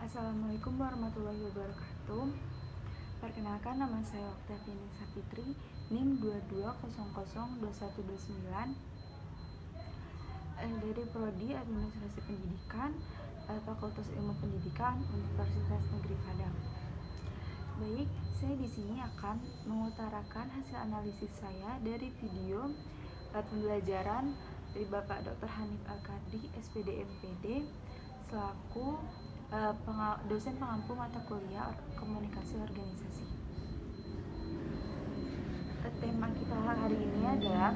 Assalamualaikum warahmatullahi wabarakatuh. Perkenalkan, nama saya Oktaviani Sapitri, NIM 22002129, dari Prodi Administrasi Pendidikan, Fakultas Ilmu Pendidikan, Universitas Negeri Padang. Baik, saya di sini akan mengutarakan hasil analisis saya dari video pembelajaran dari Bapak Dr. Hanif Al-Kadri, SPD MPD, selaku dosen pengampu mata kuliah komunikasi organisasi. Tema kita hari ini adalah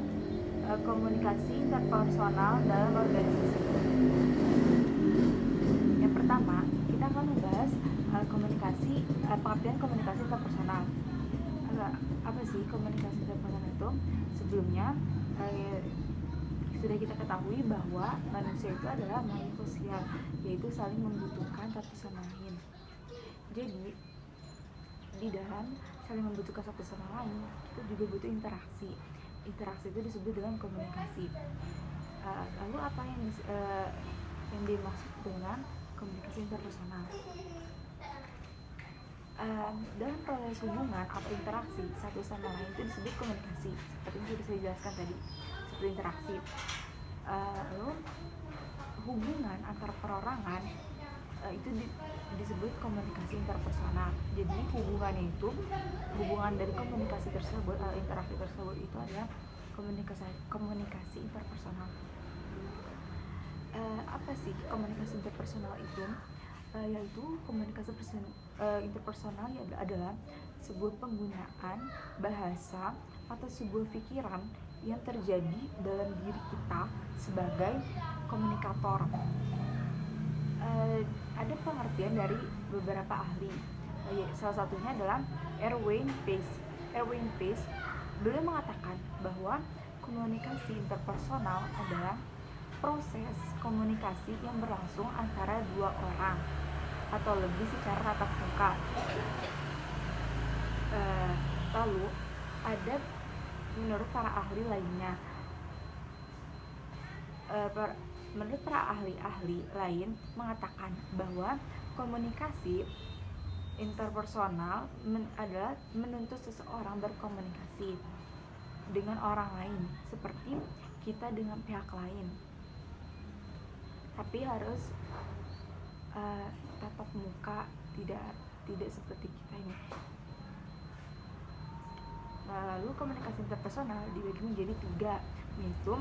komunikasi interpersonal dalam organisasi. Yang pertama, kita akan membahas pengertian komunikasi interpersonal. Apa sih komunikasi interpersonal itu? Sebelumnya sudah kita ketahui bahwa manusia itu adalah makhluk sosial, yaitu saling membutuhkan satu sama lain. Jadi di dalam saling membutuhkan satu sama lain, kita juga butuh interaksi. Interaksi itu disebut dengan komunikasi. Lalu apa yang dimaksud dengan komunikasi interpersonal? Dalam proses hubungan atau interaksi satu sama lain itu disebut komunikasi, seperti yang sudah saya jelaskan tadi, seperti interaksi. Lalu hubungan antar perorangan itu disebut komunikasi interpersonal. Jadi hubungan dari komunikasi tersebut, interaksi tersebut itu adalah komunikasi interpersonal. Apa sih komunikasi interpersonal itu? Yaitu komunikasi interpersonal adalah sebuah penggunaan bahasa atau sebuah pikiran yang terjadi dalam diri kita sebagai komunikator. Ada pengertian dari beberapa ahli. Salah satunya adalah Erwin Pace. Beliau mengatakan bahwa komunikasi interpersonal adalah proses komunikasi yang berlangsung antara dua orang atau lebih secara tatap muka. Lalu ada menurut para ahli lainnya, menurut para ahli lain mengatakan bahwa komunikasi interpersonal adalah menuntut seseorang berkomunikasi dengan orang lain seperti kita dengan pihak lain, tapi harus tatap muka, tidak seperti kita ini. Lalu komunikasi interpersonal dibagi menjadi 3, yaitu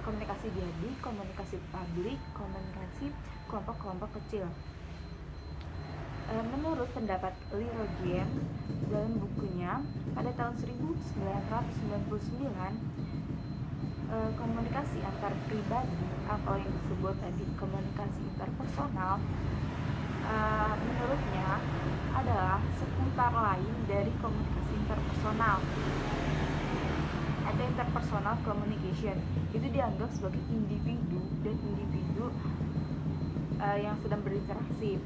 komunikasi diadik, komunikasi publik, komunikasi kelompok-kelompok kecil. Menurut pendapat Lerogen dalam bukunya pada tahun 1999, komunikasi antar pribadi atau yang disebut tadi komunikasi interpersonal, menurutnya adalah seputar lain dari komunikasi interpersonal. Ada interpersonal communication, itu dianggap sebagai individu dan individu yang sedang berinteraksi.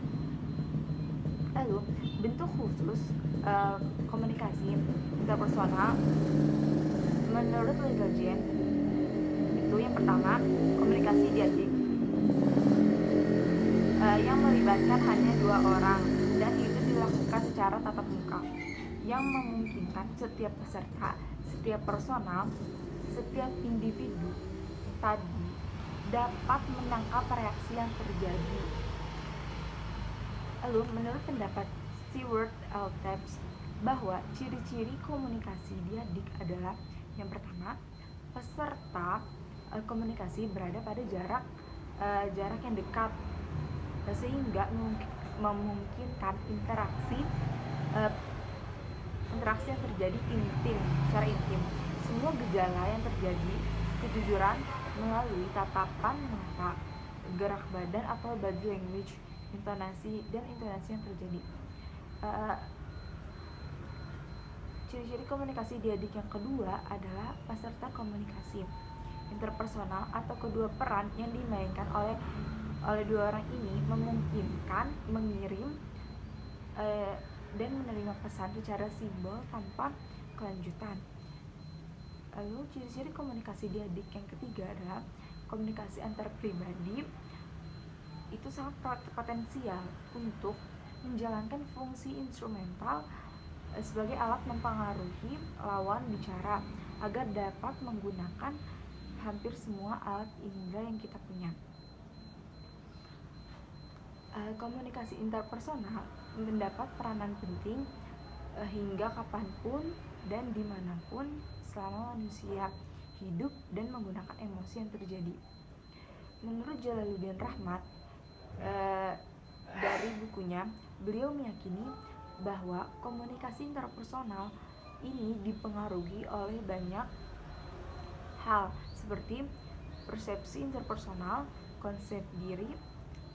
Lalu bentuk khusus komunikasi interpersonal menurut Lerogen itu yang pertama, komunikasi diadik yang melibatkan hanya 2 orang dan itu dilakukan secara tatap muka, yang memungkinkan setiap peserta, setiap personal, setiap individu tadi dapat menangkap reaksi yang terjadi. Lalu menurut pendapat Stewart L. Tabbs bahwa ciri-ciri komunikasi diadik adalah yang pertama, peserta komunikasi berada pada jarak yang dekat sehingga memungkinkan interaksi yang terjadi secara intim. Semua gejala yang terjadi kejujuran melalui tatapan mata, gerak badan atau body language, intonasi yang terjadi. Ciri-ciri komunikasi diadik yang kedua adalah peserta komunikasi interpersonal atau kedua peran yang dimainkan oleh 2 orang ini memungkinkan mengirim dan menerima pesan secara simbol tanpa kelanjutan. Lalu ciri-ciri komunikasi diadik yang ketiga adalah komunikasi antar pribadi itu sangat potensial untuk menjalankan fungsi instrumental sebagai alat mempengaruhi lawan bicara agar dapat menggunakan hampir semua alat indera yang kita punya. Komunikasi interpersonal mendapat peranan penting hingga kapanpun dan dimanapun selama manusia hidup dan menggunakan emosi yang terjadi. Menurut Jalaluddin Rahmat, dari bukunya, beliau meyakini bahwa komunikasi interpersonal ini dipengaruhi oleh banyak hal seperti persepsi interpersonal, konsep diri,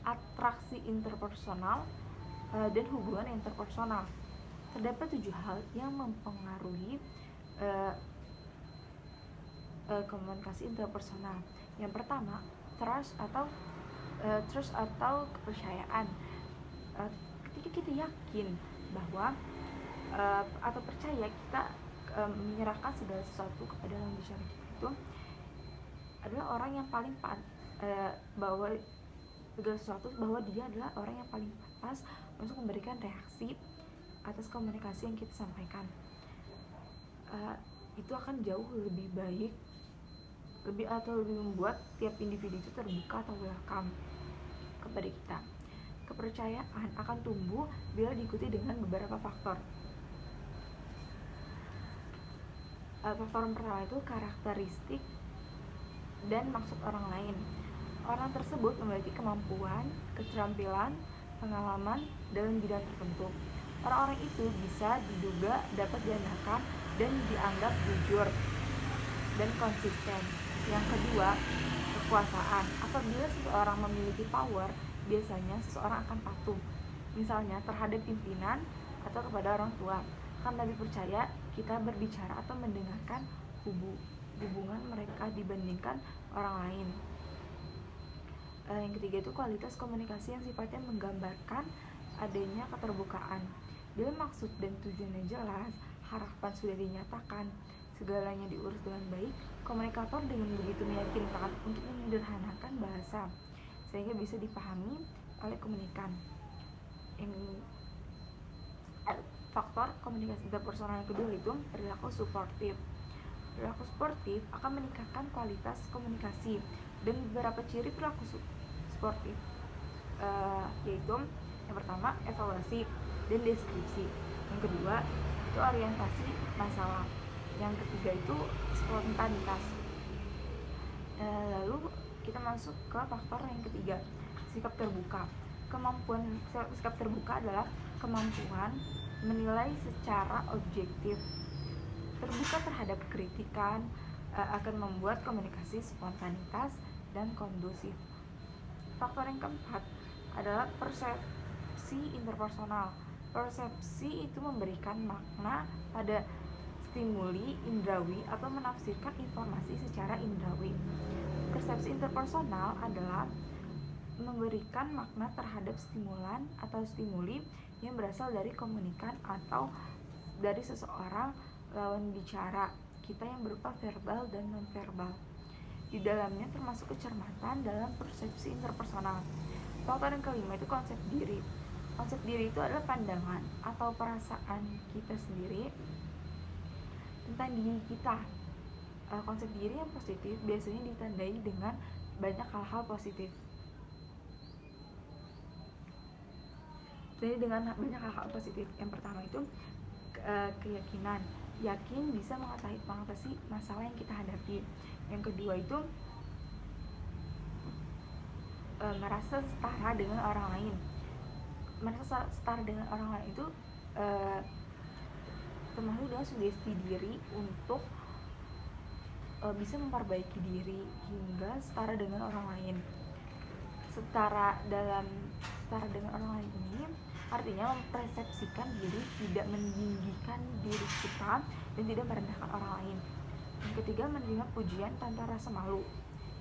atraksi interpersonal, dan hubungan interpersonal. Terdapat 7 hal yang mempengaruhi komunikasi interpersonal. Yang pertama, trust atau kepercayaan. Ketika kita yakin bahwa atau percaya kita menyerahkan segala sesuatu kepada lawan bicara kita, itu adalah orang yang paling bahwa segala sesuatu bahwa dia adalah orang yang paling pantas untuk memberikan reaksi atas komunikasi yang kita sampaikan. Itu akan jauh lebih baik, lebih membuat tiap individu itu terbuka atau welcome kepada kita. Kepercayaan akan tumbuh bila diikuti dengan beberapa faktor. Faktor yang pertama itu karakteristik dan maksud orang lain. Orang tersebut memiliki kemampuan, keterampilan, pengalaman dalam bidang tertentu. Orang-orang itu bisa diduga dapat diandalkan dan dianggap jujur dan konsisten. Yang kedua, kekuasaan. Apabila seseorang memiliki power, biasanya seseorang akan patuh, misalnya terhadap pimpinan atau kepada orang tua. Akan lebih percaya kita berbicara atau mendengarkan hubungan mereka dibandingkan orang lain. Yang ketiga itu kualitas komunikasi yang sifatnya menggambarkan adanya keterbukaan. Bila maksud dan tujuannya jelas, harapan sudah dinyatakan, segalanya diurus dengan baik, komunikator dengan begitu meyakinkan untuk menyederhanakan bahasa sehingga bisa dipahami oleh komunikan. Faktor komunikasi interpersonal yang kedua itu perilaku suportif. Perilaku suportif akan meningkatkan kualitas komunikasi, dan beberapa ciri perilaku suportif yaitu yang pertama evaluasi dan deskripsi, yang kedua itu orientasi masalah, yang ketiga itu spontanitas. Lalu kita masuk ke faktor yang ketiga, sikap terbuka. Sikap terbuka adalah kemampuan menilai secara objektif. Terbuka terhadap kritikan akan membuat komunikasi spontanitas dan kondusif. Faktor yang keempat adalah persepsi interpersonal. Persepsi itu memberikan makna pada stimuli indrawi atau menafsirkan informasi secara indrawi. Persepsi interpersonal adalah memberikan makna terhadap stimulan atau stimuli yang berasal dari komunikan atau dari seseorang lawan bicara kita yang berupa verbal dan non-verbal. Di dalamnya termasuk kecermatan dalam persepsi interpersonal. Faktor yang kelima itu konsep diri. Konsep diri itu adalah pandangan atau perasaan kita sendiri tentang diri kita. Konsep diri yang positif biasanya ditandai dengan banyak hal-hal positif. Jadi dengan banyak hal-hal positif. Yang pertama itu keyakinan, yakin bisa mengatasi masalah yang kita hadapi. Yang kedua itu merasa setara dengan orang lain. Merasa setara dengan orang lain itu termasuk dengan sugesti diri untuk bisa memperbaiki diri hingga setara dengan orang lain. Setara dengan orang lain ini artinya mempersepsikan diri, tidak meninggikan diri kita dan tidak merendahkan orang lain. Yang ketiga, menerima pujian tanpa rasa malu.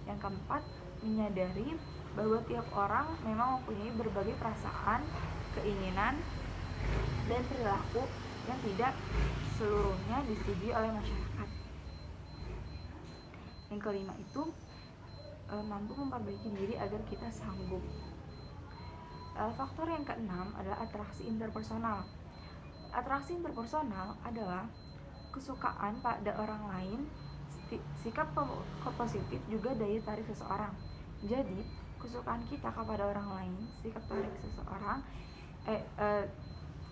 Yang keempat, menyadari bahwa tiap orang memang mempunyai berbagai perasaan, keinginan, dan perilaku yang tidak seluruhnya disetujui oleh masyarakat. Yang kelima itu mampu memperbaiki diri agar kita sanggup Faktor yang keenam adalah atraksi interpersonal. Atraksi interpersonal adalah kesukaan pada orang lain, sikap positif juga daya tarik seseorang. Jadi kesukaan kita kepada orang lain, sikap tarik seseorang,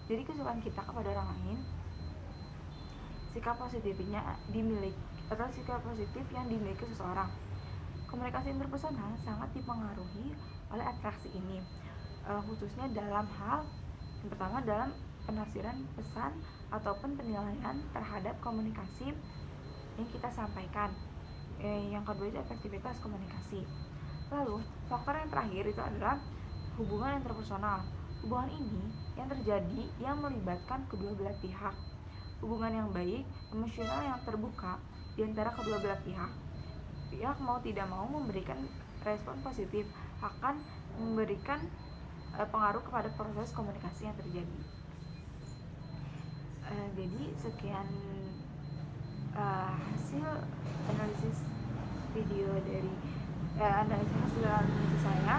jadi kesukaan kita kepada orang lain, sikap positifnya dimiliki atau sikap positif yang dimiliki seseorang. Komunikasi interpersonal sangat dipengaruhi oleh atraksi ini, khususnya dalam hal yang pertama dalam penafsiran pesan ataupun penilaian terhadap komunikasi yang kita sampaikan. Yang kedua itu efektivitas komunikasi. Lalu faktor yang terakhir itu adalah hubungan interpersonal. Hubungan ini yang terjadi yang melibatkan kedua belah pihak. Hubungan yang baik, emosional yang terbuka di antara kedua belah pihak. Pihak mau tidak mau memberikan respon positif akan memberikan pengaruh kepada proses komunikasi yang terjadi. Jadi sekian hasil analisis video dari hasil analisis saya.